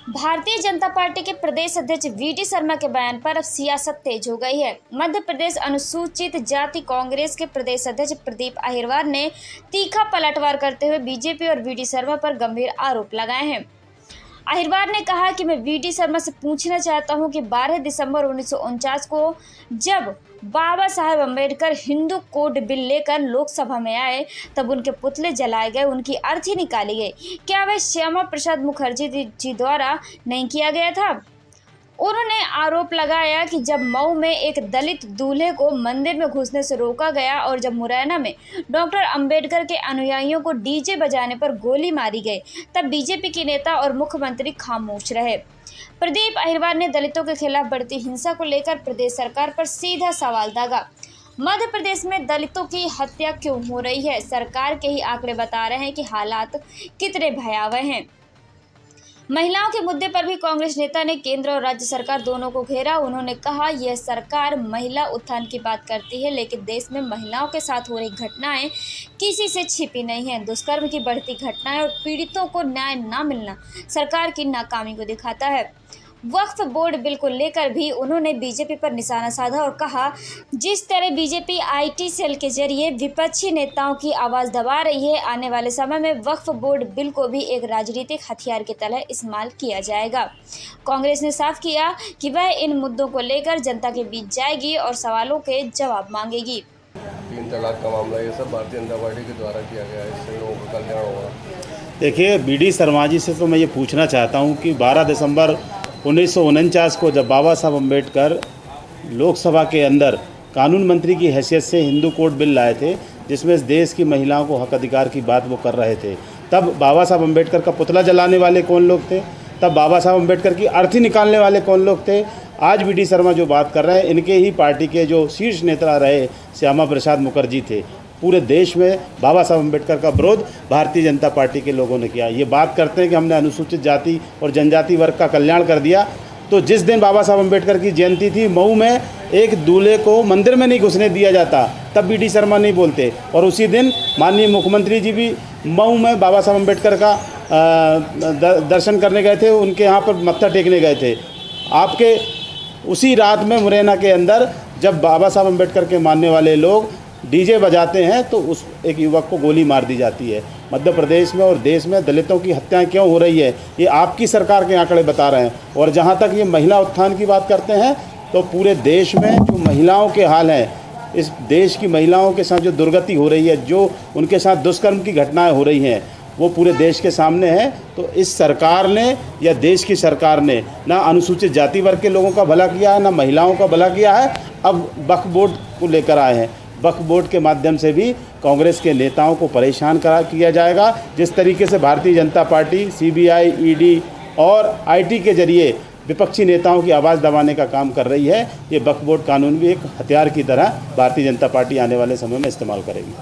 Bharatiya Janata party के प्रदेश अध्यक्ष VD Sharma के बयान पर अब सियासत तेज हो गई है। मध्य प्रदेश अनुसूचित जाति कांग्रेस के प्रदेश अध्यक्ष प्रदीप अहिरवार ने तीखा पलटवार करते हुए बीजेपी और वीडी शर्मा पर गंभीर आरोप लगाए हैं। अहिरवार ने कहा कि मैं वीडी शर्मा से पूछना चाहता हूं कि 12 दिसंबर 1949 को जब बाबा साहेब अम्बेडकर हिंदू कोड बिल लेकर लोकसभा में आए तब उनके पुतले जलाए गए, उनकी अर्थी निकाली गई। क्या वह श्यामा प्रसाद मुखर्जी जी द्वारा नहीं किया गया था? उन्होंने आरोप लगाया कि जब मऊ में एक दलित दूल्हे को मंदिर में घुसने से रोका गया और जब मुरैना में डॉक्टर अंबेडकर के अनुयायियों को डीजे बजाने पर गोली मारी गई तब बीजेपी के नेता और मुख्यमंत्री खामोश रहे। प्रदीप अहिरवार ने दलितों के खिलाफ बढ़ती हिंसा को लेकर प्रदेश सरकार पर सीधा सवाल दागा। मध्य प्रदेश में दलितों की हत्या क्यों हो रही है? सरकार के ही आंकड़े बता रहे हैं कि हालात कितने भयावह हैं। महिलाओं के मुद्दे पर भी कांग्रेस नेता ने केंद्र और राज्य सरकार दोनों को घेरा। उन्होंने कहा, यह सरकार महिला उत्थान की बात करती है, लेकिन देश में महिलाओं के साथ हो रही घटनाएं किसी से छिपी नहीं है। दुष्कर्म की बढ़ती घटनाएं और पीड़ितों को न्याय न मिलना सरकार की नाकामी को दिखाता है। वक्फ बोर्ड बिल को लेकर भी उन्होंने बीजेपी पर निशाना साधा और कहा, जिस तरह बीजेपी आईटी सेल के जरिए विपक्षी नेताओं की आवाज़ दबा रही है, आने वाले समय में वक्फ बोर्ड बिल को भी एक राजनीतिक हथियार की तरह इस्तेमाल किया जाएगा। कांग्रेस ने साफ किया कि वह इन मुद्दों को लेकर जनता के बीच जाएगी और सवालों के जवाब मांगेगी। 3 तलाक का मामला ये सब भारतीय जनता पार्टी के द्वारा किया गया है, इससे लोगों का कल्याण होगा। देखिए, वीडी शर्मा जी से तो मैं ये पूछना चाहता हूँ कि 12 दिसंबर 1949 को जब बाबा साहब अम्बेडकर लोकसभा के अंदर कानून मंत्री की हैसियत से हिंदू कोड बिल लाए थे, जिसमें इस देश की महिलाओं को हक अधिकार की बात वो कर रहे थे, तब बाबा साहब अम्बेडकर का पुतला जलाने वाले कौन लोग थे? तब बाबा साहब अम्बेडकर की अर्थी निकालने वाले कौन लोग थे? आज वीडी शर्मा जो बात कर रहे हैं, इनके ही पार्टी के जो शीर्ष नेता रहे श्यामा प्रसाद मुखर्जी थे। पूरे देश में बाबा साहब अम्बेडकर का विरोध भारतीय जनता पार्टी के लोगों ने किया। ये बात करते हैं कि हमने अनुसूचित जाति और जनजाति वर्ग का कल्याण कर दिया, तो जिस दिन बाबा साहब अम्बेडकर की जयंती थी, मऊ में एक दूल्हे को मंदिर में नहीं घुसने दिया जाता, तब वीडी शर्मा नहीं बोलते। और उसी दिन माननीय मुख्यमंत्री जी भी मऊ में बाबा साहब अम्बेडकर का दर्शन करने गए थे, उनके यहाँ पर मत्था टेकने गए थे। आपके उसी रात में मुरैना के अंदर जब बाबा साहब अम्बेडकर के मानने वाले लोग डीजे बजाते हैं तो उस एक युवक को गोली मार दी जाती है। मध्य प्रदेश में और देश में दलितों की हत्याएं क्यों हो रही है, ये आपकी सरकार के आंकड़े बता रहे हैं। और जहां तक ये महिला उत्थान की बात करते हैं, तो पूरे देश में जो महिलाओं के हाल हैं, इस देश की महिलाओं के साथ जो दुर्गति हो रही है, जो उनके साथ दुष्कर्म की घटनाएँ हो रही हैं, वो पूरे देश के सामने है। तो इस सरकार ने या देश की सरकार ने ना अनुसूचित जाति वर्ग के लोगों का भला किया है, ना महिलाओं का भला किया है। अब वक्फ बोर्ड को लेकर आए हैं, वक्फ बोर्ड के माध्यम से भी कांग्रेस के नेताओं को परेशान किया जाएगा। जिस तरीके से Bharatiya Janata party CBI, ED और आईटी के जरिए विपक्षी नेताओं की आवाज़ दबाने का काम कर रही है, ये वक्फ बोर्ड कानून भी एक हथियार की तरह भारतीय जनता पार्टी आने वाले समय में इस्तेमाल करेगी।